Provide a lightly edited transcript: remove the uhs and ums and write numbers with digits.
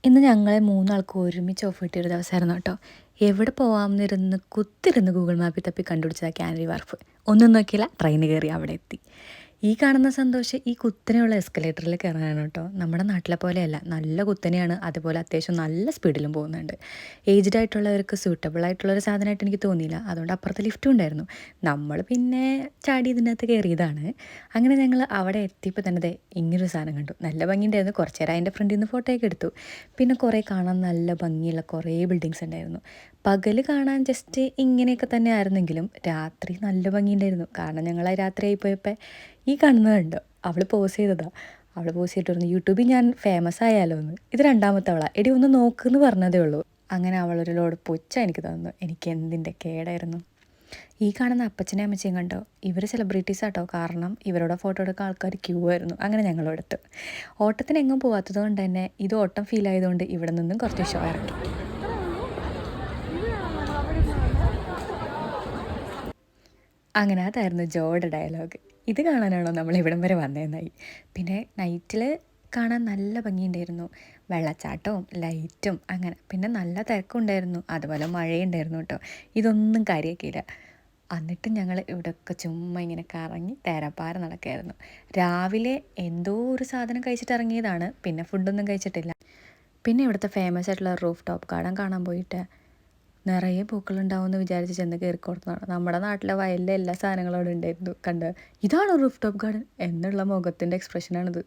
ഇന്ന് ഞങ്ങളെ മൂന്നാൾക്കും ഒരുമിച്ച് ഓഫ് കിട്ടിയൊരു ദിവസമായിരുന്നു കേട്ടോ. എവിടെ പോവാമെന്നിരുന്ന് കുത്തിരുന്ന് ഗൂഗിൾ മാപ്പിൽ തപ്പി കണ്ടുപിടിച്ചതാണ് കാനറി വാർഫ്. ഒന്നും നോക്കിയില്ല, ട്രെയിൻ കയറി അവിടെ എത്തി. ഈ കാണുന്ന സന്തോഷം ഈ കുത്തനെയുള്ള എസ്കലേറ്ററിൽ കയറാനാണ് കേട്ടോ. നമ്മുടെ നാട്ടിലെ പോലെയല്ല, നല്ല കുത്തനെയാണ്, അതുപോലെ അത്യാവശ്യം നല്ല സ്പീഡിലും പോകുന്നുണ്ട്. ഏജ്ഡ് ആയിട്ടുള്ളവർക്ക് സ്യൂട്ടബിൾ ആയിട്ടുള്ളൊരു സാധനമായിട്ട് എനിക്ക് തോന്നിയില്ല. അതുകൊണ്ട് അപ്പുറത്ത് ലിഫ്റ്റും ഉണ്ടായിരുന്നു. നമ്മൾ പിന്നെ ചാടി ഇതിനകത്ത് കയറിയതാണ്. അങ്ങനെ ഞങ്ങൾ അവിടെ എത്തിയപ്പോൾ തന്നെ ദേ ഇങ്ങനൊരു സാധനം കണ്ടു. നല്ല ഭംഗിയുണ്ടായിരുന്നു. കുറച്ച് നേരം അതിൻ്റെ ഫ്രണ്ടിൽ നിന്ന് ഫോട്ടോയൊക്കെ എടുത്തു. പിന്നെ കുറേ കാണാൻ നല്ല ഭംഗിയുള്ള കുറേ ബിൽഡിങ്സ് ഉണ്ടായിരുന്നു. പകൽ കാണാൻ ജസ്റ്റ് ഇങ്ങനെയൊക്കെ തന്നെ ആയിരുന്നെങ്കിലും രാത്രി നല്ല ഭംഗിയുണ്ടായിരുന്നു. കാരണം ഞങ്ങൾ രാത്രി ആയിപ്പോയപ്പോൾ ഈ കാണുന്നത് കണ്ടോ, അവൾ പോസ് ചെയ്തതാണ്. അവൾ പോസ് ചെയ്തിട്ട് പറഞ്ഞു, യൂട്യൂബിൽ ഞാൻ ഫേമസ് ആയാലോ എന്ന്. ഇത് രണ്ടാമത്തെ അവളാണ്. എടി ഒന്ന് നോക്കുമെന്ന് പറഞ്ഞതേ ഉള്ളൂ. അങ്ങനെ അവളൊരു ലോഡ് പുച്ഛ എനിക്ക് തന്നു. എനിക്ക് എന്തിൻ്റെ കേടായിരുന്നു. ഈ കാണുന്ന അപ്പച്ചനെ അമ്മച്ചയും കണ്ടോ, ഇവർ സെലിബ്രിറ്റീസ് ആട്ടോ. കാരണം ഇവരോട് ഫോട്ടോ എടുക്കാൻ ആൾക്കാർ ക്യൂ ആയിരുന്നു. അങ്ങനെ ഞങ്ങളും എടുത്തു. ഓട്ടത്തിന് എങ്ങും പോകാത്തത് കൊണ്ട് തന്നെ ഇത് ഓട്ടം ഫീൽ ആയതുകൊണ്ട് ഇവിടെ നിന്നും കുറച്ച് ഷോ ഇറക്കി. അങ്ങനെ അതായിരുന്നു ജോയുടെ ഡയലോഗ്. ഇത് കാണാനാണോ നമ്മൾ ഇവിടം വരെ വന്നതെന്നായി. പിന്നെ നൈറ്റിൽ കാണാൻ നല്ല ഭംഗിയുണ്ടായിരുന്നു. വെള്ളച്ചാട്ടവും ലൈറ്റും അങ്ങനെ. പിന്നെ നല്ല തിരക്കുണ്ടായിരുന്നു, അതുപോലെ മഴയുണ്ടായിരുന്നു കേട്ടോ. ഇതൊന്നും കാര്യമാക്കിയില്ല. എന്നിട്ട് ഞങ്ങൾ ഇവിടെയൊക്കെ ചുമ്മാ ഇങ്ങനെ കറങ്ങി തേരാപ്പാര നടക്കുകയായിരുന്നു. രാവിലെ എന്തോ ഒരു സാധനം കഴിച്ചിട്ട് ഇറങ്ങിയതാണ്, പിന്നെ ഫുഡൊന്നും കഴിച്ചിട്ടില്ല. പിന്നെ ഇവിടുത്തെ ഫേമസ് ആയിട്ടുള്ള റൂഫ് ടോപ്പ് ഗാർഡൻ കാണാൻ പോയിട്ട് നിറയെ പൂക്കളുണ്ടാവുമെന്ന് വിചാരിച്ച് ചെന്ന് കയറി കൊടുത്തതാണ്. നമ്മുടെ നാട്ടിലെ വയലിലെ എല്ലാ സാധനങ്ങളും അവിടെ ഉണ്ടായിരുന്നു. കണ്ട് ഇതാണോ റൂഫ് ടോപ്പ് ഗാർഡൻ എന്നുള്ള മുഖത്തിൻ്റെ എക്സ്പ്രഷനാണിത്.